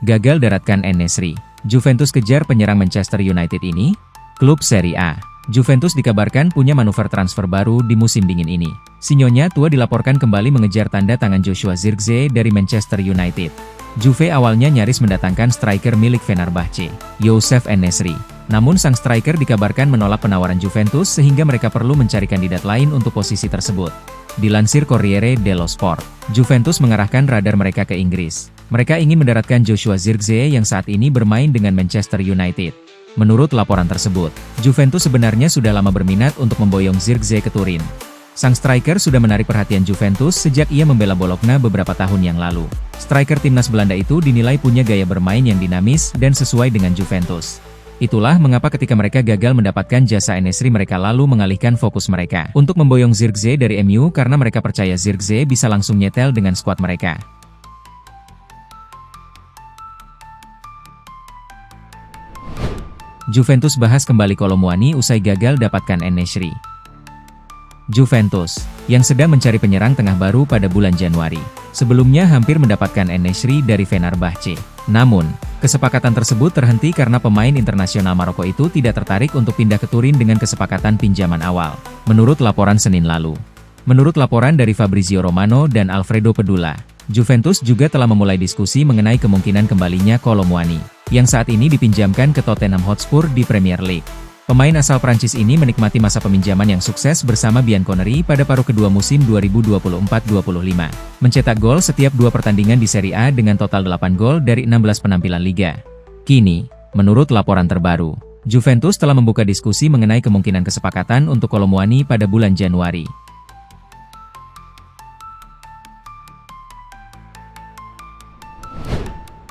Gagal daratkan En-Nesyri. Juventus kejar penyerang Manchester United ini. Klub Serie A. Juventus dikabarkan punya manuver transfer baru di musim dingin ini. Sinyonya tua dilaporkan kembali mengejar tanda tangan Joshua Zirkzee dari Manchester United. Juve awalnya nyaris mendatangkan striker milik Fenerbahce, Youssef En-Nesyri. Namun sang striker dikabarkan menolak penawaran Juventus sehingga mereka perlu mencari kandidat lain untuk posisi tersebut. Dilansir Corriere dello Sport, Juventus mengarahkan radar mereka ke Inggris. Mereka ingin mendaratkan Joshua Zirkzee yang saat ini bermain dengan Manchester United. Menurut laporan tersebut, Juventus sebenarnya sudah lama berminat untuk memboyong Zirkzee ke Turin. Sang striker sudah menarik perhatian Juventus sejak ia membela Bologna beberapa tahun yang lalu. Striker timnas Belanda itu dinilai punya gaya bermain yang dinamis dan sesuai dengan Juventus. Itulah mengapa ketika mereka gagal mendapatkan jasa En-Nesyri mereka lalu mengalihkan fokus mereka untuk memboyong Zirkzee dari MU karena mereka percaya Zirkzee bisa langsung nyetel dengan skuad mereka. Juventus bahas kembali Kolo Muani usai gagal dapatkan En-Nesyri. Juventus, yang sedang mencari penyerang tengah baru pada bulan Januari, sebelumnya hampir mendapatkan En-Nesyri dari Fenerbahce. Namun, kesepakatan tersebut terhenti karena pemain internasional Maroko itu tidak tertarik untuk pindah ke Turin dengan kesepakatan pinjaman awal, menurut laporan Senin lalu. Menurut laporan dari Fabrizio Romano dan Alfredo Pedula, Juventus juga telah memulai diskusi mengenai kemungkinan kembalinya Kolo Muani, yang saat ini dipinjamkan ke Tottenham Hotspur di Premier League. Pemain asal Prancis ini menikmati masa peminjaman yang sukses bersama Bianconeri pada paruh kedua musim 2024-25. Mencetak gol setiap 2 pertandingan di Serie A dengan total 8 gol dari 16 penampilan liga. Kini, menurut laporan terbaru, Juventus telah membuka diskusi mengenai kemungkinan kesepakatan untuk Kolo Muani pada bulan Januari.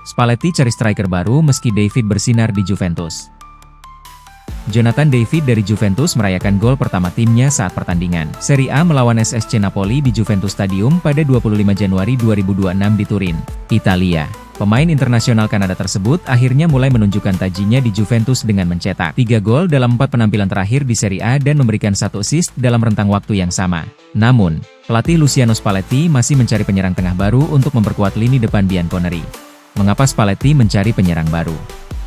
Spalletti cari striker baru meski David bersinar di Juventus. Jonathan David dari Juventus merayakan gol pertama timnya saat pertandingan Serie A melawan SSC Napoli di Juventus Stadium pada 25 Januari 2026 di Turin, Italia. Pemain internasional Kanada tersebut akhirnya mulai menunjukkan tajinya di Juventus dengan mencetak 3 gol dalam 4 penampilan terakhir di Serie A dan memberikan 1 assist dalam rentang waktu yang sama. Namun, pelatih Luciano Spalletti masih mencari penyerang tengah baru untuk memperkuat lini depan Bianconeri. Mengapa Spalletti mencari penyerang baru?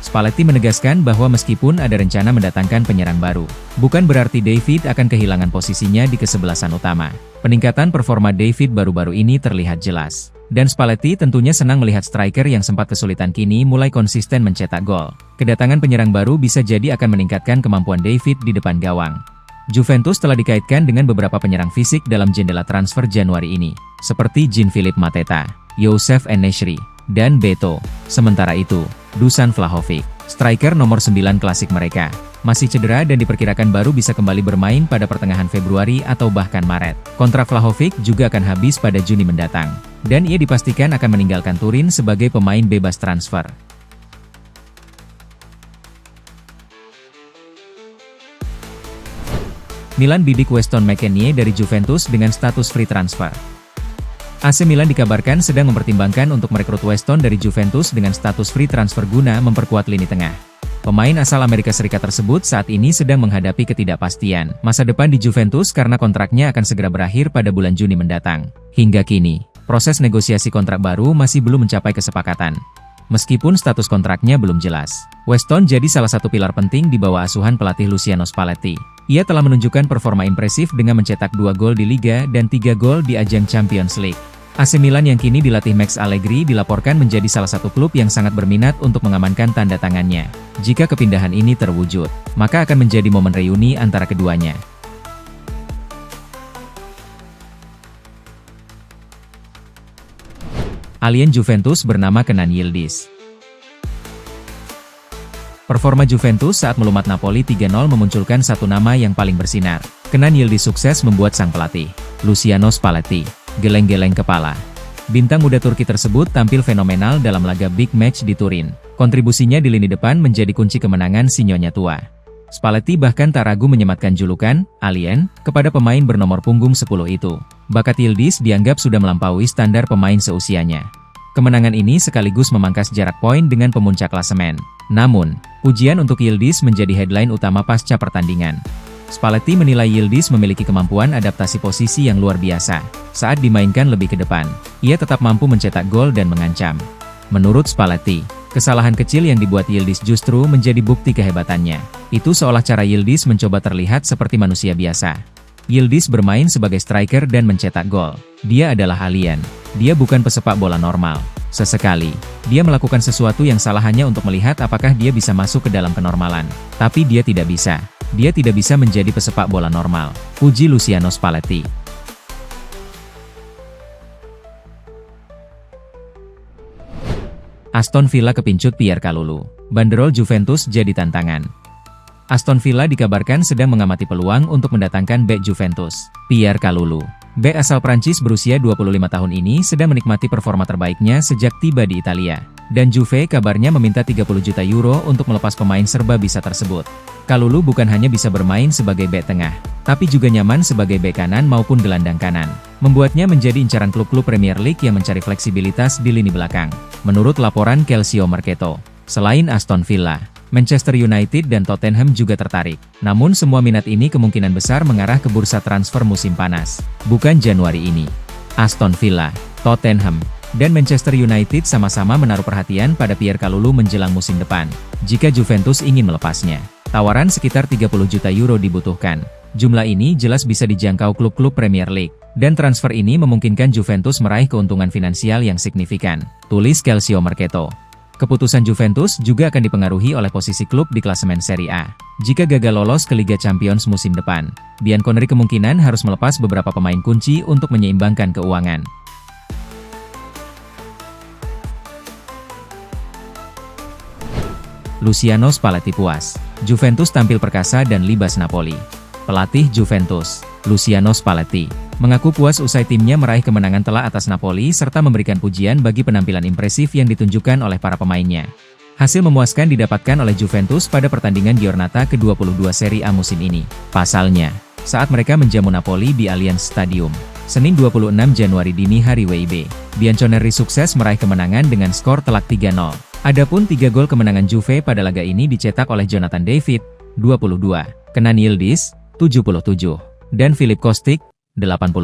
Spalletti menegaskan bahwa meskipun ada rencana mendatangkan penyerang baru, bukan berarti David akan kehilangan posisinya di kesebelasan utama. Peningkatan performa David baru-baru ini terlihat jelas. Dan Spalletti tentunya senang melihat striker yang sempat kesulitan kini mulai konsisten mencetak gol. Kedatangan penyerang baru bisa jadi akan meningkatkan kemampuan David di depan gawang. Juventus telah dikaitkan dengan beberapa penyerang fisik dalam jendela transfer Januari ini, seperti Jean-Philippe Mateta, Youssef En-Nesyri, dan Beto. Sementara itu, Dusan Vlahovic, striker nomor 9 klasik mereka, masih cedera dan diperkirakan baru bisa kembali bermain pada pertengahan Februari atau bahkan Maret. Kontrak Vlahovic juga akan habis pada Juni mendatang, dan ia dipastikan akan meninggalkan Turin sebagai pemain bebas transfer. Milan bidik Weston McKennie dari Juventus dengan status free transfer. AC Milan dikabarkan sedang mempertimbangkan untuk merekrut Weston dari Juventus dengan status free transfer guna memperkuat lini tengah. Pemain asal Amerika Serikat tersebut saat ini sedang menghadapi ketidakpastian masa depan di Juventus karena kontraknya akan segera berakhir pada bulan Juni mendatang. Hingga kini, proses negosiasi kontrak baru masih belum mencapai kesepakatan. Meskipun status kontraknya belum jelas, Weston jadi salah satu pilar penting di bawah asuhan pelatih Luciano Spalletti. Ia telah menunjukkan performa impresif dengan mencetak 2 gol di Liga dan 3 gol di ajang Champions League. AC Milan yang kini dilatih Max Allegri dilaporkan menjadi salah satu klub yang sangat berminat untuk mengamankan tanda tangannya. Jika kepindahan ini terwujud, maka akan menjadi momen reuni antara keduanya. Alien Juventus bernama Kenan Yildiz. Performa Juventus saat melumat Napoli 3-0 memunculkan satu nama yang paling bersinar. Kenan Yildiz sukses membuat sang pelatih, Luciano Spalletti, geleng-geleng kepala. Bintang muda Turki tersebut tampil fenomenal dalam laga big match di Turin. Kontribusinya di lini depan menjadi kunci kemenangan si nyonya tua. Spalletti bahkan tak ragu menyematkan julukan Alien kepada pemain bernomor punggung 10 itu. Bakat Yildiz dianggap sudah melampaui standar pemain seusianya. Kemenangan ini sekaligus memangkas jarak poin dengan pemuncak klasemen. Namun, pujian untuk Yildiz menjadi headline utama pasca pertandingan. Spalletti menilai Yildiz memiliki kemampuan adaptasi posisi yang luar biasa. Saat dimainkan lebih ke depan, ia tetap mampu mencetak gol dan mengancam. Menurut Spalletti, kesalahan kecil yang dibuat Yildiz justru menjadi bukti kehebatannya. Itu seolah cara Yildiz mencoba terlihat seperti manusia biasa. Yildiz bermain sebagai striker dan mencetak gol. Dia adalah alien. Dia bukan pesepak bola normal. Sesekali, dia melakukan sesuatu yang salah hanya untuk melihat apakah dia bisa masuk ke dalam kenormalan. Tapi dia tidak bisa. Dia tidak bisa menjadi pesepak bola normal. Puji Luciano Spalletti. Aston Villa kepincut Pierre Kalulu. Banderol Juventus jadi tantangan. Aston Villa dikabarkan sedang mengamati peluang untuk mendatangkan bek Juventus, Pierre Kalulu. Bek asal Prancis berusia 25 tahun ini sedang menikmati performa terbaiknya sejak tiba di Italia. Dan Juve kabarnya meminta 30 juta euro untuk melepas pemain serba bisa tersebut. Kalulu bukan hanya bisa bermain sebagai bek tengah, tapi juga nyaman sebagai bek kanan maupun gelandang kanan. Membuatnya menjadi incaran klub-klub Premier League yang mencari fleksibilitas di lini belakang. Menurut laporan Calcio Mercato, selain Aston Villa, Manchester United dan Tottenham juga tertarik. Namun semua minat ini kemungkinan besar mengarah ke bursa transfer musim panas, bukan Januari ini. Aston Villa, Tottenham, dan Manchester United sama-sama menaruh perhatian pada Pierre Kalulu menjelang musim depan. Jika Juventus ingin melepasnya, tawaran sekitar 30 juta euro dibutuhkan. Jumlah ini jelas bisa dijangkau klub-klub Premier League, dan transfer ini memungkinkan Juventus meraih keuntungan finansial yang signifikan, tulis Calcio Mercato. Keputusan Juventus juga akan dipengaruhi oleh posisi klub di klasemen Serie A. Jika gagal lolos ke Liga Champions musim depan, Bianconeri kemungkinan harus melepas beberapa pemain kunci untuk menyeimbangkan keuangan. Luciano Spalletti puas. Juventus tampil perkasa dan libas Napoli. Pelatih Juventus, Luciano Spalletti, mengaku puas usai timnya meraih kemenangan telak atas Napoli serta memberikan pujian bagi penampilan impresif yang ditunjukkan oleh para pemainnya. Hasil memuaskan didapatkan oleh Juventus pada pertandingan Giornata ke-22 Serie A musim ini. Pasalnya, saat mereka menjamu Napoli di Allianz Stadium, Senin 26 Januari dini hari WIB, Bianconeri sukses meraih kemenangan dengan skor telak 3-0. Adapun 3 gol kemenangan Juve pada laga ini dicetak oleh Jonathan David, 22, Kenan Yildiz, 77, dan Filip Kostic, 86.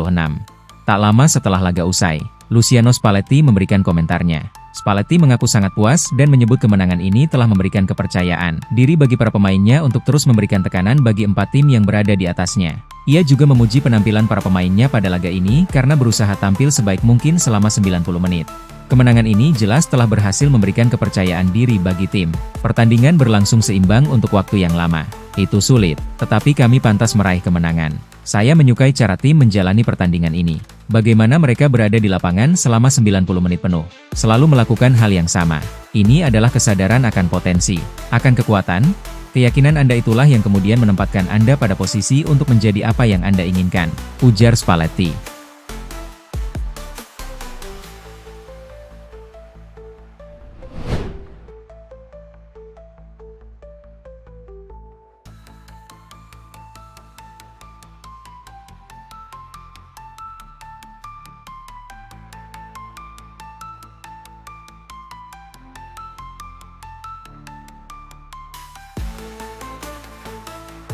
Tak lama setelah laga usai, Luciano Spalletti memberikan komentarnya. Spalletti mengaku sangat puas dan menyebut kemenangan ini telah memberikan kepercayaan diri bagi para pemainnya untuk terus memberikan tekanan bagi 4 tim yang berada di atasnya. Ia juga memuji penampilan para pemainnya pada laga ini karena berusaha tampil sebaik mungkin selama 90 menit. Kemenangan ini jelas telah berhasil memberikan kepercayaan diri bagi tim. Pertandingan berlangsung seimbang untuk waktu yang lama. Itu sulit, tetapi kami pantas meraih kemenangan. Saya menyukai cara tim menjalani pertandingan ini. Bagaimana mereka berada di lapangan selama 90 menit penuh. Selalu melakukan hal yang sama. Ini adalah kesadaran akan potensi, akan kekuatan. Keyakinan Anda itulah yang kemudian menempatkan Anda pada posisi untuk menjadi apa yang Anda inginkan, ujar Spalletti.